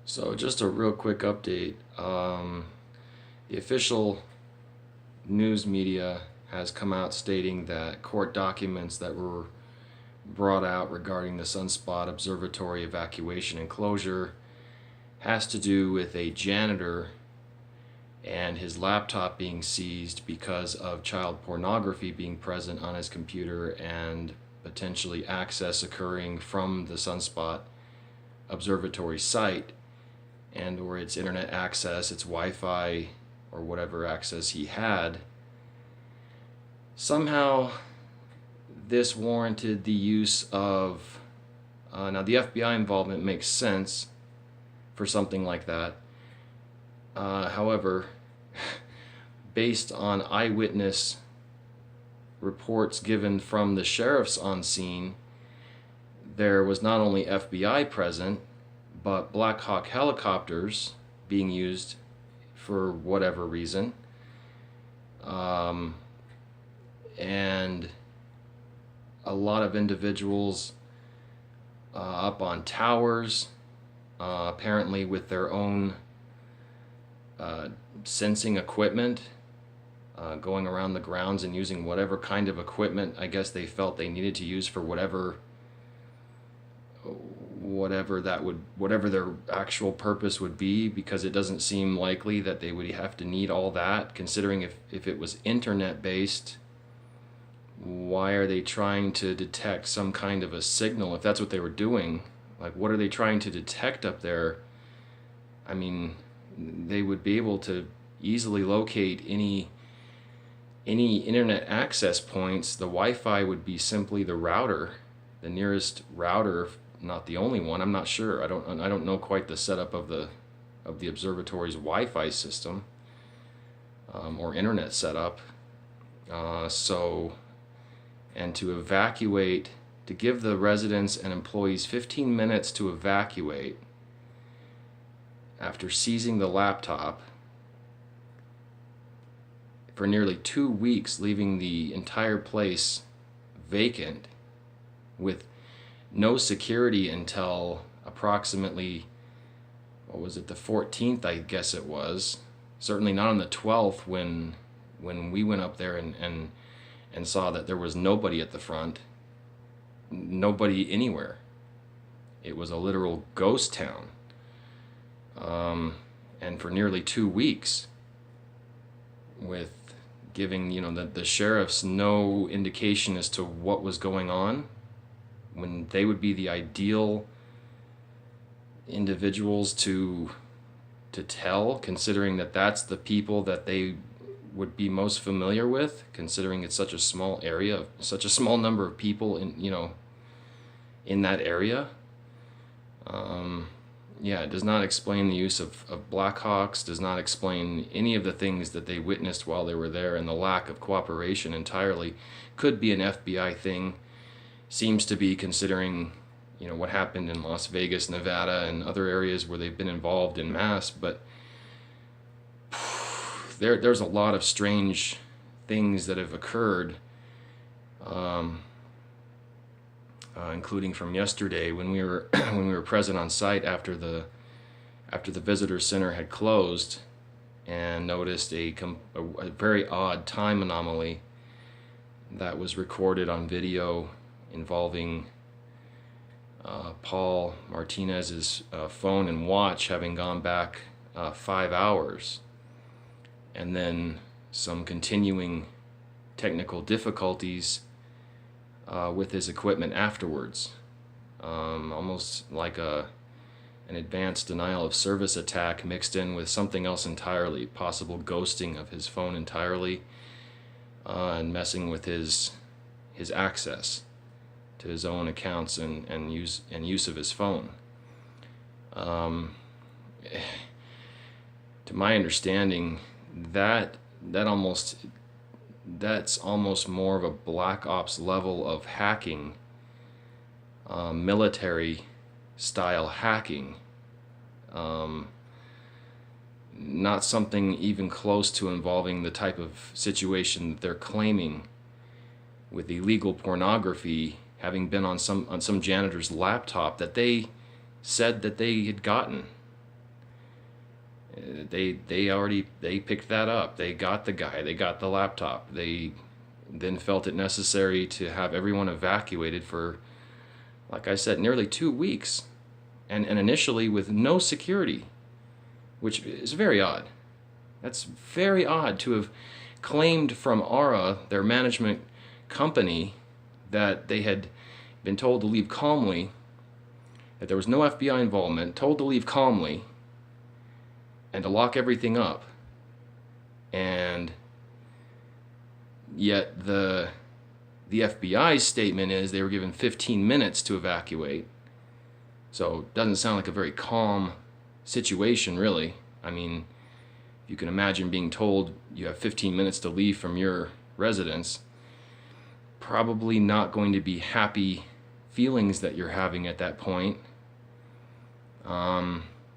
So just a real quick update. The official news media has come out stating that court documents that were brought out regarding the Sunspot Observatory evacuation and closure has to do with a janitor and his laptop being seized because of child pornography being present on his computer and potentially access occurring from the Sunspot Observatory site, and or its internet access, its Wi-Fi, or whatever access he had. Somehow this warranted the use of now the FBI involvement makes sense for something like that. However, based on eyewitness reports given from the sheriffs on scene, there was not only FBI present, but Black Hawk helicopters being used for whatever reason. And a lot of individuals up on towers, apparently with their own sensing equipment, going around the grounds and using whatever kind of equipment I guess they felt they needed to use for whatever their actual purpose would be, because it doesn't seem likely that they would have to need all that, considering if it was internet based, why are they trying to detect some kind of a signal if that's what they were doing? Like, what are they trying to detect up there? I mean, they would be able to easily locate any internet access points. The Wi-Fi would be simply the router, the nearest router, not the only one. I'm not sure. I don't know quite the setup of the observatory's Wi-Fi system or internet setup. And to evacuate, to give the residents and employees 15 minutes to evacuate after seizing the laptop for nearly 2 weeks, leaving the entire place vacant with no security until approximately, what was it, the 14th, I guess it was. Certainly not on the 12th when we went up there and saw that there was nobody at the front, nobody anywhere. It was a literal ghost town. And for nearly 2 weeks, with giving the sheriffs no indication as to what was going on, when they would be the ideal individuals to tell, considering that that's the people that they would be most familiar with, considering it's such a small area, such a small number of people in that area. Yeah, it does not explain the use of Blackhawks, does not explain any of the things that they witnessed while they were there, and the lack of cooperation entirely. Could be an FBI thing, seems to be, considering what happened in Las Vegas, Nevada, and other areas where they've been involved in mass. But there's a lot of strange things that have occurred, including from yesterday when we were when we were present on site after the visitor center had closed, and noticed a very odd time anomaly that was recorded on video involving Paul Martinez's phone and watch having gone back 5 hours, and then some continuing technical difficulties with his equipment afterwards, almost like an advanced denial of service attack mixed in with something else entirely, possible ghosting of his phone entirely, and messing with his access to his own accounts and use of his phone. To my understanding, that's almost more of a black ops level of hacking, military style hacking, not something even close to involving the type of situation that they're claiming with illegal pornography having been on some janitor's laptop that they said that they had gotten. They picked that up. They got the guy. They got the laptop. They then felt it necessary to have everyone evacuated for, like I said, nearly 2 weeks, and initially with no security, which is very odd. That's very odd to have claimed from Aura, their management company, that they had been told to leave calmly, that there was no FBI involvement, told to leave calmly, and to lock everything up. And yet the FBI's statement is they were given 15 minutes to evacuate. So it doesn't sound like a very calm situation, really. I mean, you can imagine being told you have 15 minutes to leave from your residence. Probably not going to be happy feelings that you're having at that point.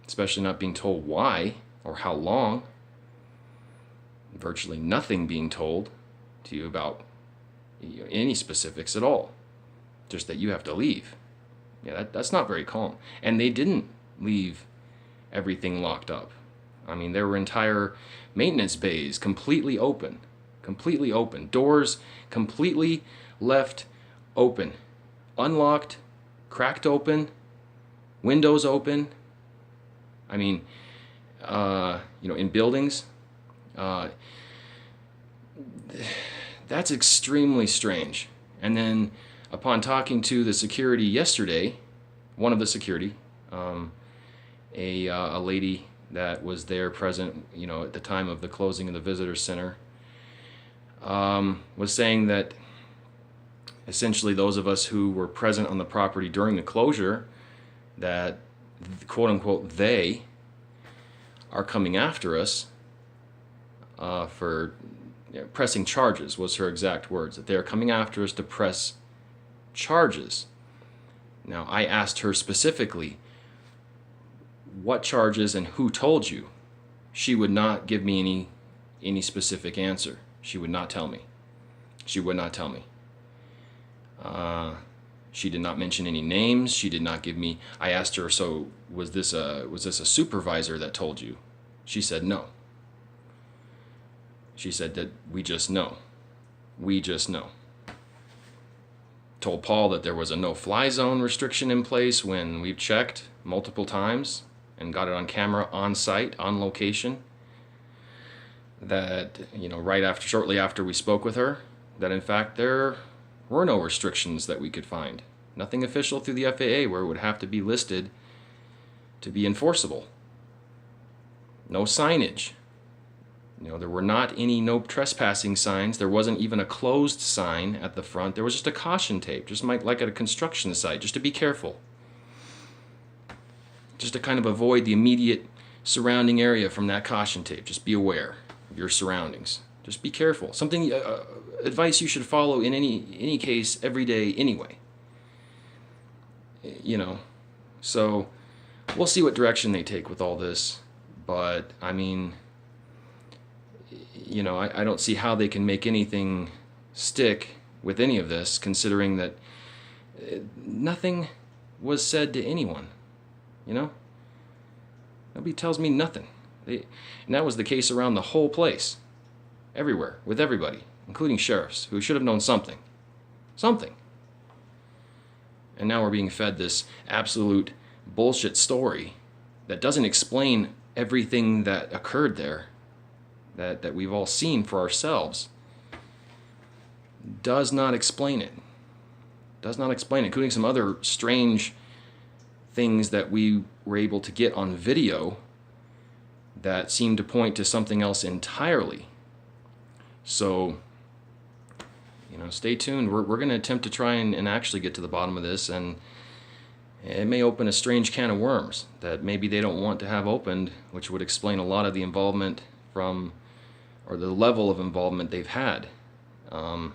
Especially not being told why or how long. Virtually nothing being told to you about any specifics at all. Just that you have to leave. Yeah, that's not very calm. And they didn't leave everything locked up. I mean, there were entire maintenance bays completely open. Completely open. Doors completely left open. Unlocked, cracked open, windows open. I mean, in buildings, that's extremely strange. And then upon talking to the security yesterday, one of the security, a lady that was there present, at the time of the closing of the visitor center, was saying that essentially those of us who were present on the property during the closure, that quote unquote they are coming after us for pressing charges, was her exact words, that they are coming after us to press charges. Now, I asked her specifically, what charges and who told you? She would not give me any specific answer. She would not tell me. She would not tell me. She did not mention any names. She did not give me. I asked her, so was this a supervisor that told you? She said no. She said that we just know. We just know. Told Paul that there was a no-fly zone restriction in place when we've checked multiple times and got it on camera, on site, on location. That, shortly after we spoke with her, that in fact there were no restrictions that we could find. Nothing official through the FAA where it would have to be listed to be enforceable. No signage. There were not any no trespassing signs. There wasn't even a closed sign at the front. There was just a caution tape, just like at a construction site, just to be careful. Just to kind of avoid the immediate surrounding area from that caution tape. Just be aware of your surroundings. Just be careful. Something, advice you should follow in any case every day anyway. So we'll see what direction they take with all this. But, I mean, I don't see how they can make anything stick with any of this, considering that nothing was said to anyone. Nobody tells me nothing. And that was the case around the whole place. Everywhere, with everybody, including sheriffs, who should have known something. Something. And now we're being fed this absolute bullshit story that doesn't explain everything that occurred there, that we've all seen for ourselves. Does not explain it. Does not explain it, including some other strange things that we were able to get on video that seem to point to something else entirely. So, stay tuned. We're going to attempt to try and actually get to the bottom of this, and it may open a strange can of worms that maybe they don't want to have opened, which would explain a lot of the involvement or the level of involvement they've had. And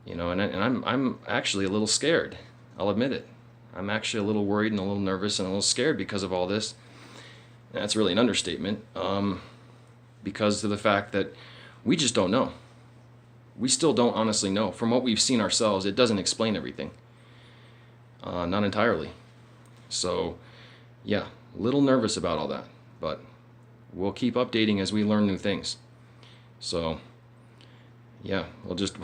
I'm actually a little scared. I'll admit it. I'm actually a little worried and a little nervous and a little scared because of all this. And that's really an understatement, because of the fact that we just don't know. We still don't honestly know. From what we've seen ourselves, it doesn't explain everything. Not entirely. So, yeah, a little nervous about all that. but we'll keep updating as we learn new things. So yeah, we'll just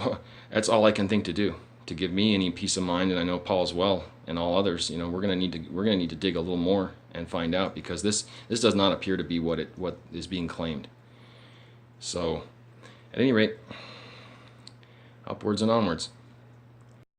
that's all I can think to do to give me any peace of mind, and I know Paul as well, and all others. We're gonna need to dig a little more and find out, because this does not appear to be what is being claimed. So at any rate, upwards and onwards.